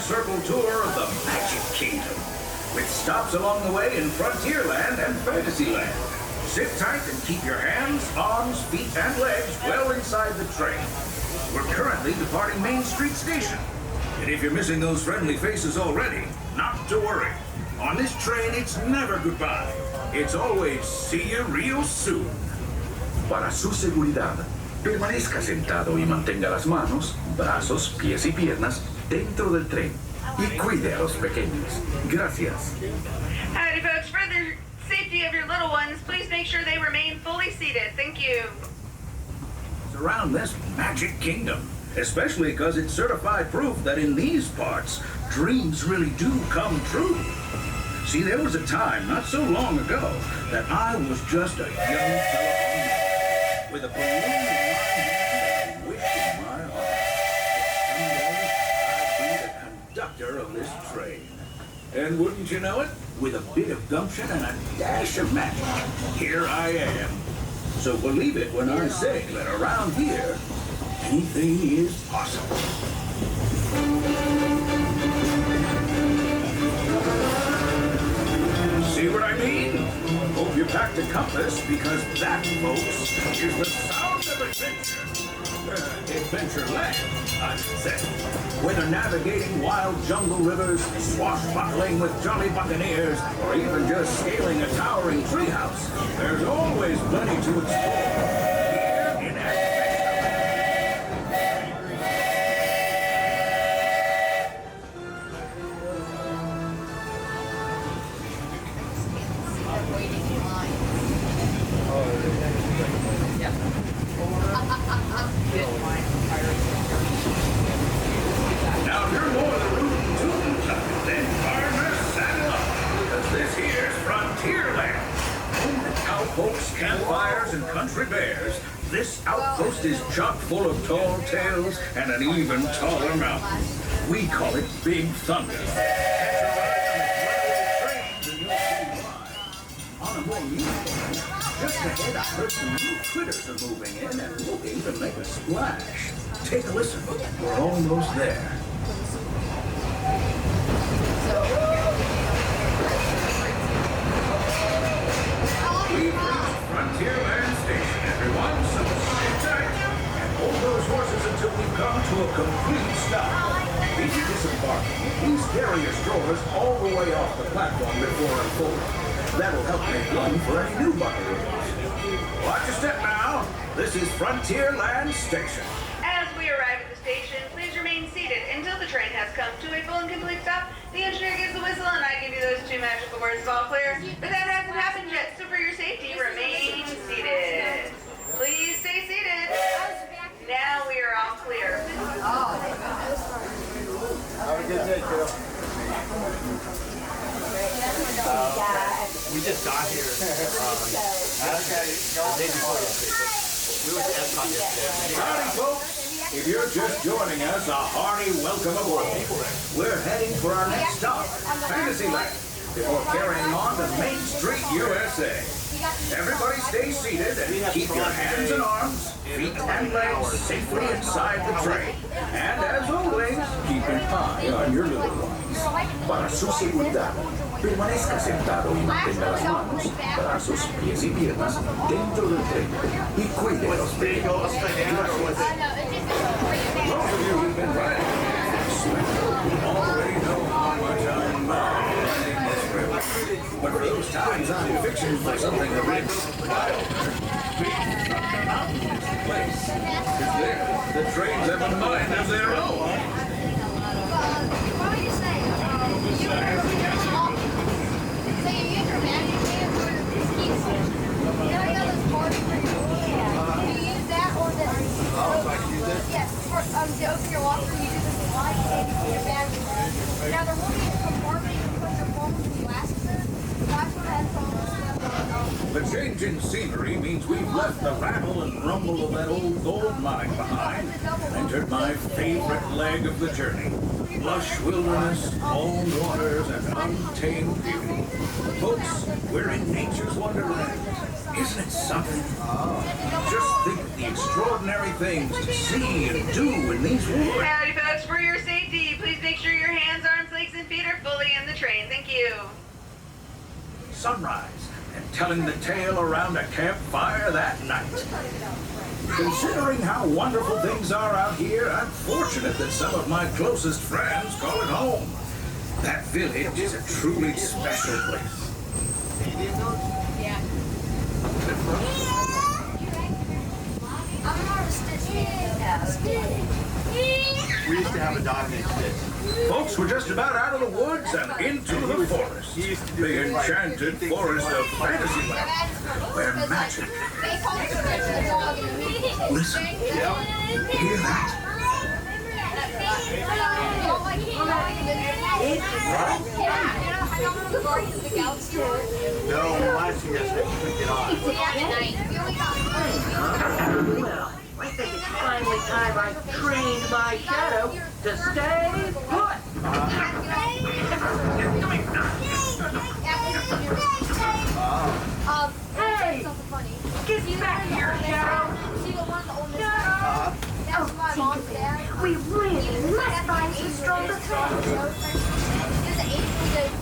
semicircle tour of the Magic Kingdom, with stops along the way in Frontierland and Fantasyland. Sit tight and keep your hands, arms, feet, and legs well inside the train. We're currently departing Main Street Station. And if you're missing those friendly faces already, not to worry. On this train, it's never goodbye. It's always see you real soon. Para su seguridad, permanezca sentado y mantenga las manos, brazos, pies y piernas dentro del tren. Y cuide a los pequeños. Gracias. Howdy, folks. For the safety of your little ones, please make sure they remain fully seated. Thank you. Around this Magic Kingdom, especially because it's certified proof that in these parts, dreams really do come true. See, there was a time not so long ago that I was just a young fellow with a balloon in my hand and a wish in my heart. Someday I'd be the conductor of this train. And wouldn't you know it, with a bit of gumption and a dash of magic, here I am. So believe it when I say that around here, anything is possible. See what I mean? Hope you packed a compass, because that, folks, is the sound of adventure. Adventureland, I should say. Whether navigating wild jungle rivers, swashbuckling with jolly buccaneers, or even just scaling a towering treehouse, there's always plenty to explore here in Adventureland. Now, if you're more the rootin' tootin' type, then partner, saddle up, because this here's Frontierland. Home to cowpokes, campfires, and country bears, this outpost is chock full of tall tales and an even taller mountain. We call it Big Thunder. On a more meaningful note, just ahead I heard some new critters are moving in and looking to make a splash. Take a listen. We're almost there. We've reached Frontierland Station, everyone, so sit tight and hold those horses until we come to a complete stop. If you disembark, please carry your strollers all the way off the platform before unfolding. That'll help make room for any new buckaroos. Watch your step now. This is Frontierland Station. As we arrive at the station, please remain seated until the train has come to a full and complete stop. The engineer gives the whistle, and I give you those two magical words, all clear. But that hasn't happened yet, so for your safety, remain seated. Please stay seated. Now we are all clear. Have a good day, kiddo. We just got here. The day before yesterday. We were at Epcot yesterday. Howdy, folks. If you're just joining us, a hearty welcome aboard. We're heading for our next stop, Fantasyland, before carrying on to Main Street, U.S.A. Everybody stay seated and keep your hands and arms, feet and legs safely inside the train. And as always, keep an eye on your little ones. Para su seguridad, permanezca sentado y mantenga las manos, brazos, pies y piernas dentro del tren. Y cuide a los pequeños. Gracias. Most of you who've been riding already know how much I'm riding this river. But for those times I'm fixing for something a bit wilder. The mountain is the place. It's there. The trains have a mind of their own. To open your locker, you do this in light and you put your bag in. Now there will be a compartment you can put your phone when you ask them. That's what headphones. The change in scenery means we've left the rattle and rumble of that old gold mine behind and entered my favorite leg of the journey. Lush wilderness, calm waters, and untamed beauty. Folks, we're in nature's wonderland. Isn't it something? Just think of the extraordinary things to see and do in these woods. Howdy, folks. For your safety, please make sure your hands train. Thank you. Sunrise and telling the tale around a campfire that night. Considering how wonderful things are out here, I'm fortunate that some of my closest friends call it home. That village is a truly special place. Yeah. I'm not a Stitch. We used to have a dog named Stitch. Folks were just about out of the woods and into the forest. The enchanted forest of Fantasyland, where magic. They call it the dog in the movie. Listen, hear that? No, last year they took it on. Well, I think it's finally time I trained my shadow to stay put. Hey! Get back here, Shadow! That's my mom's dad. We really must find some stronger friends.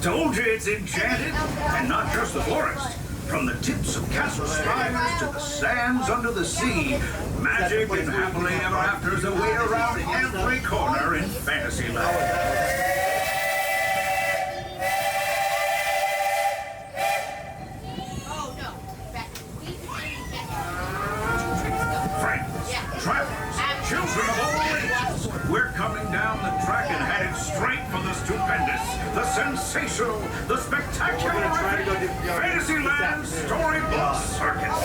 Told you it's enchanted, and not just the forest. From the tips of castle spires to the sands under the sea, magic and happily ever afters await around every corner in Fantasyland. Friends, travelers, children of all ages, we're coming down the track and headed straight for the stupendous, the sensational, the spectacular, Fantasyland Storybook Circus.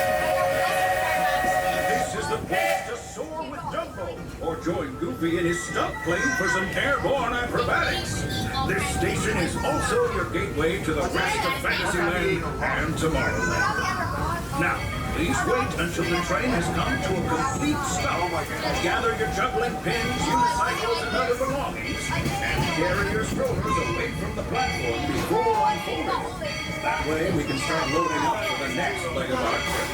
This is the place to soar with Dumbo, or join Goofy in his stunt plane for some airborne acrobatics. This station is also your gateway to the rest of Fantasyland and Tomorrowland. Now, please wait until the train has come to a complete stop. Gather your juggling pins, unicycles, and other belongings, and carry your strollers away from the platform before unfolding. That way, we can start loading up for the next leg of our trip.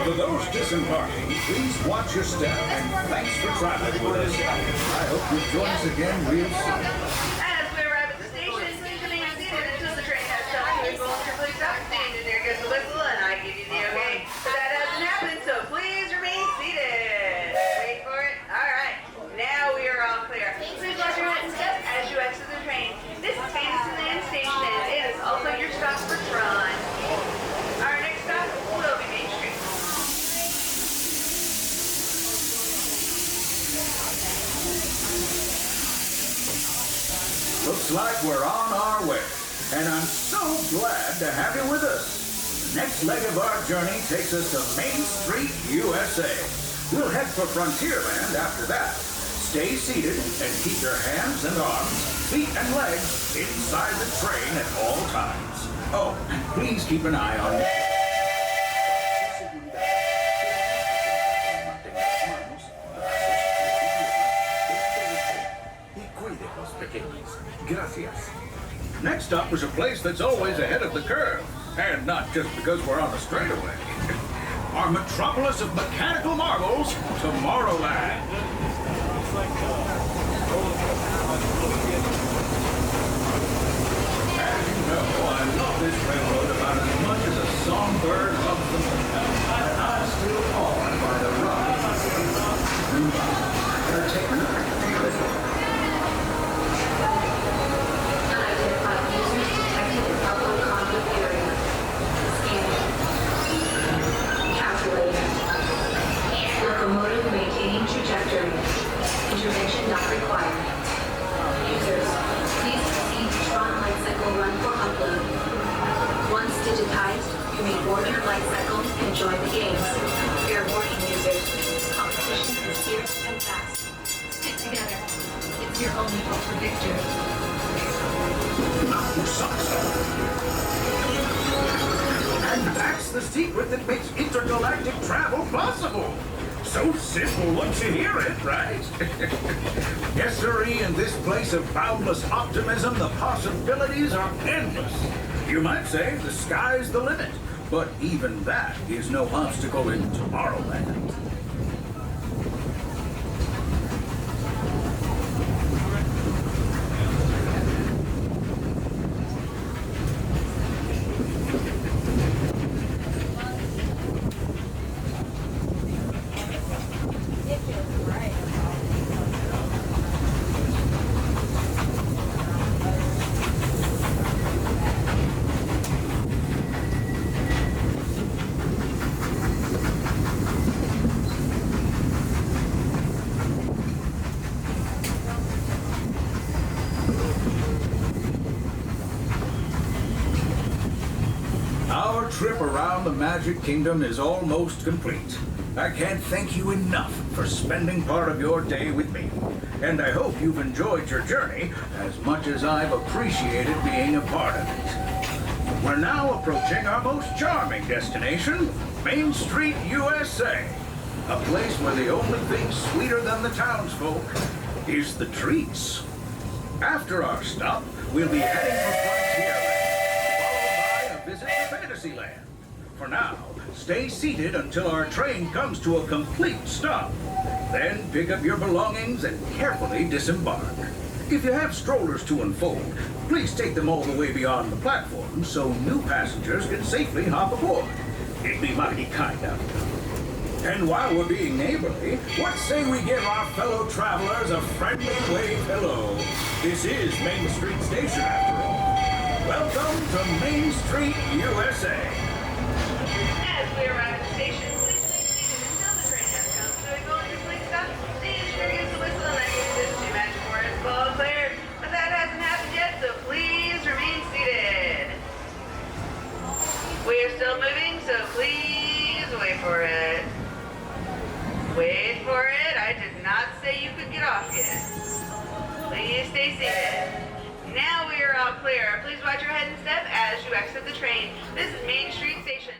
For those disembarking, please watch your step, and thanks for traveling with us. I hope you'll join us again real soon. As we arrive at the station, please remain seated until the train has come to a full complete stop. And there goes the whistle, and I give you the okay. But that hasn't happened, so please remain seated. Wait for it. All right. Now we are all clear. Please watch your head and step as you exit the train. This is Fantasyland Station, and it is also your stop for TRON. Our next stop will be Main Street. Looks like we're on our way, and I'm so glad to have you with us. The next leg of our journey takes us to Main Street, U.S.A. We'll head for Frontierland after that. Stay seated and keep your hands and arms, feet and legs inside the train at all times. Oh, and please keep an eye on Gracias. Next up was a place that's always ahead of the curve. And not just because we're on the straightaway. Our metropolis of mechanical marvels, Tomorrowland. As you know, I love this railroad about as much as a songbird loves the moon. And I'm still awed by the ride. Better take a look. Locomotive maintaining trajectory. Intervention not required. Users, please proceed to TRON Lightcycle run for upload. Once digitized, you may board your Lightcycle and join the games. Fair warning, users. Competition is fierce and fast. Stick together. It's your only hope for victory. And that's the secret that makes intergalactic travel possible. So simple once you hear it, right? Yes, sirree, in this place of boundless optimism, the possibilities are endless. You might say the sky's the limit, but even that is no obstacle in Tomorrowland. trip around the Magic Kingdom is almost complete. I can't thank you enough for spending part of your day with me. And I hope you've enjoyed your journey as much as I've appreciated being a part of it. We're now approaching our most charming destination, Main Street, U.S.A. A place where the only thing sweeter than the townsfolk is the treats. After our stop, we'll be heading for Frontierland, followed by a visit to Fantasyland. For now, stay seated until our train comes to a complete stop. Then pick up your belongings and carefully disembark. If you have strollers to unfold, please take them all the way beyond the platform so new passengers can safely hop aboard. It'd be mighty kind of you. And while we're being neighborly, what say we give our fellow travelers a friendly wave hello? This is Main Street Station, after all. Welcome to Main Street, U.S.A. As we arrive at the station, please remain seated until the train has come to a going complete stop. The engineer gives the whistle and I give you those two magic words, all clear. But that hasn't happened yet, so please remain seated. We are still moving, so please wait for it. Wait for it. I did not say you could get off yet. Please stay seated. Now we are all clear. Please watch your head and step as you exit the train. This is Main Street Station.